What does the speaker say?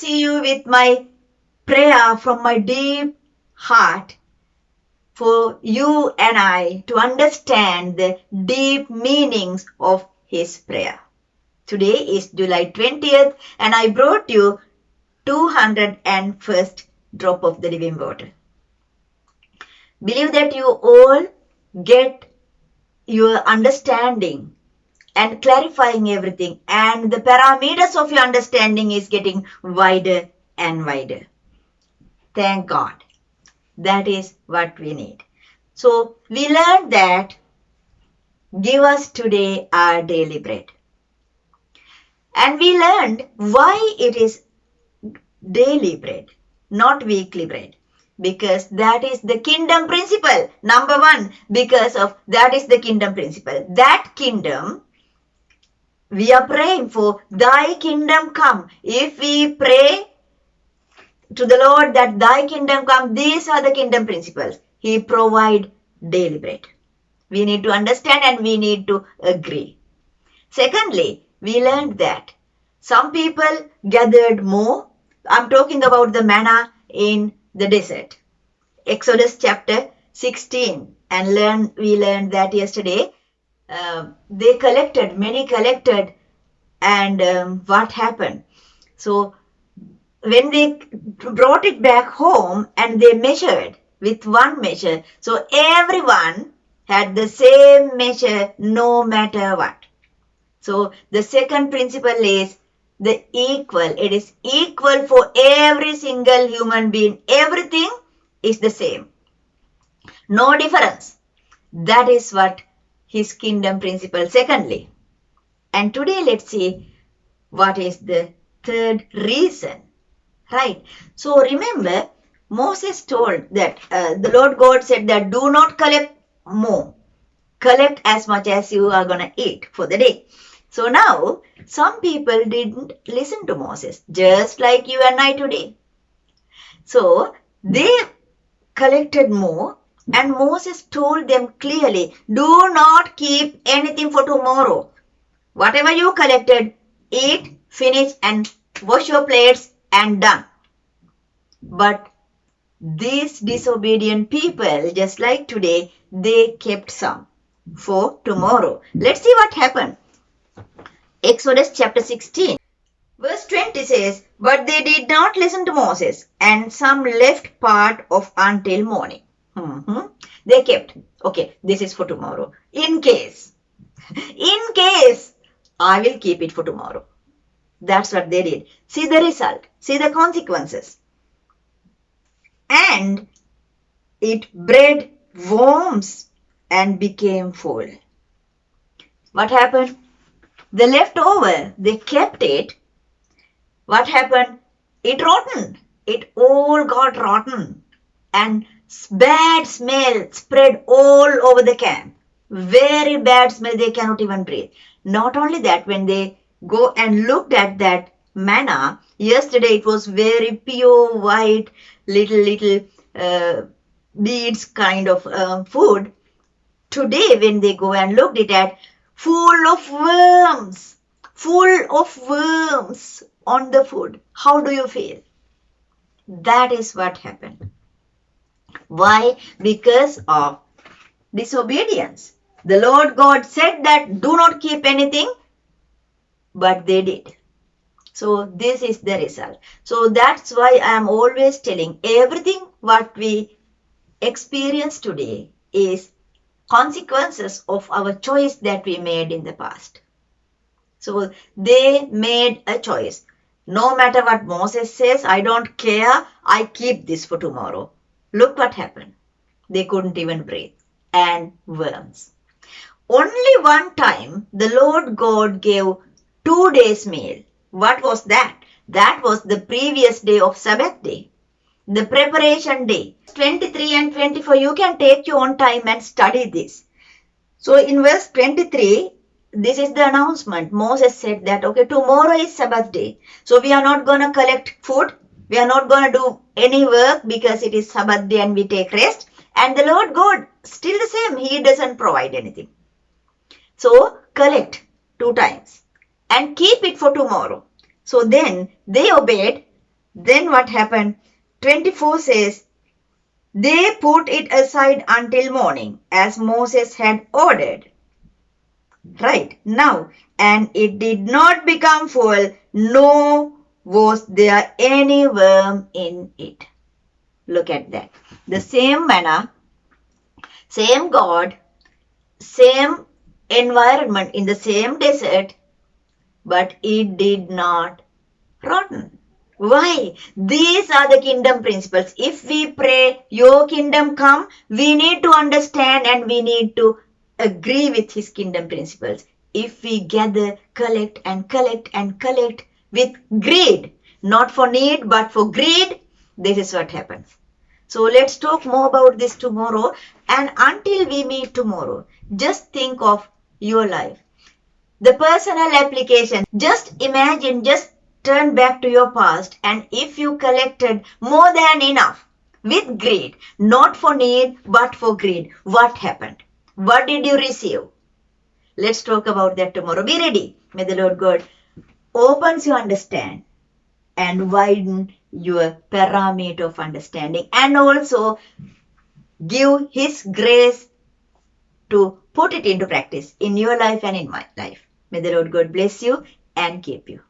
to you with my prayer from my deep heart for you and I to understand the deep meanings of his prayer. Today is July 20th and I brought you 201st drop of the living water. Believe that you all get your understanding and clarifying everything, and the parameters of your understanding is getting wider and wider. Thank God. That is what we need. So we learned that give us today our daily bread. And we learned why it is daily bread, not weekly bread. Because that is the kingdom principle. Number one, because of that is the kingdom principle. That kingdom, we are praying for thy kingdom come. If we pray to the Lord that thy kingdom come, these are the kingdom principles. He provide daily bread. We need to understand and we need to agree. Secondly, we learned that some people gathered more. I'm talking about the manna in the desert. Exodus chapter 16, and we learned that yesterday. Many collected, and what happened? So when they brought it back home and they measured with one measure, so everyone had the same measure no matter what. So the second principle is the equal. It is equal for every single human being. Everything is the same. No difference. That is what his kingdom principle. Secondly, and today let's see what is the third reason. Right. So remember, Moses told that the Lord God said that do not collect more. Collect as much as you are going to eat for the day. So now, some people didn't listen to Moses, just like you and I today. So they collected more, and Moses told them clearly, do not keep anything for tomorrow. Whatever you collected, eat, finish, and wash your plates, and done. But these disobedient people, just like today, they kept some for tomorrow. Let's see what happened. Exodus chapter 16, verse 20 says, but they did not listen to Moses, and some left part of until morning. They kept, okay, this is for tomorrow. In case, I will keep it for tomorrow. That's what they did. See the result. See the consequences. And it bred worms and became full. What happened? The leftover, they kept it. What happened? It rotten. It all got rotten. And bad smell spread all over the camp. Very bad smell. They cannot even breathe. Not only that, when they go and looked at that manna, yesterday it was very pure white, little beads kind of food. Today when they go and looked it at, full of worms on the food. How do you feel? That is what happened. Why? Because of disobedience. The Lord God said that do not keep anything, but they did. So this is the result. So that's why I am always telling everything what we experience today is consequences of our choice that we made in the past. So they made a choice. No matter what Moses says, I don't care. I keep this for tomorrow. Look what happened. They couldn't even breathe. And worms. Only one time the Lord God gave 2 days meal. What was that? That was the previous day of Sabbath day. The preparation day. 23 and 24, you can take your own time and study this. So in verse 23, this is the announcement. Moses said that, okay, tomorrow is Sabbath day. So we are not going to collect food. We are not going to do any work because it is Sabbath day and we take rest. And the Lord God, still the same. He doesn't provide anything. So collect 2 times and keep it for tomorrow. So then they obeyed Then what happened? 24 says, they put it aside until morning, as Moses had ordered. Right now, and it did not become full, nor was there any worm in it. Look at that. The same manna, same God, same environment in the same desert, but it did not rotten. Why? These are the kingdom principles. If we pray, your kingdom come, we need to understand and we need to agree with his kingdom principles. If we gather, collect and collect and collect with greed, not for need but for greed, this is what happens. So let's talk more about this tomorrow. And until we meet tomorrow, just think of your life. The personal application. Just imagine, just turn back to your past, and if you collected more than enough with greed, not for need but for greed, what happened? What did you receive? Let's talk about that tomorrow. Be ready. May the Lord God opens your understand and widen your pyramid of understanding, and also give his grace to put it into practice in your life and in my life. May the Lord God bless you and keep you.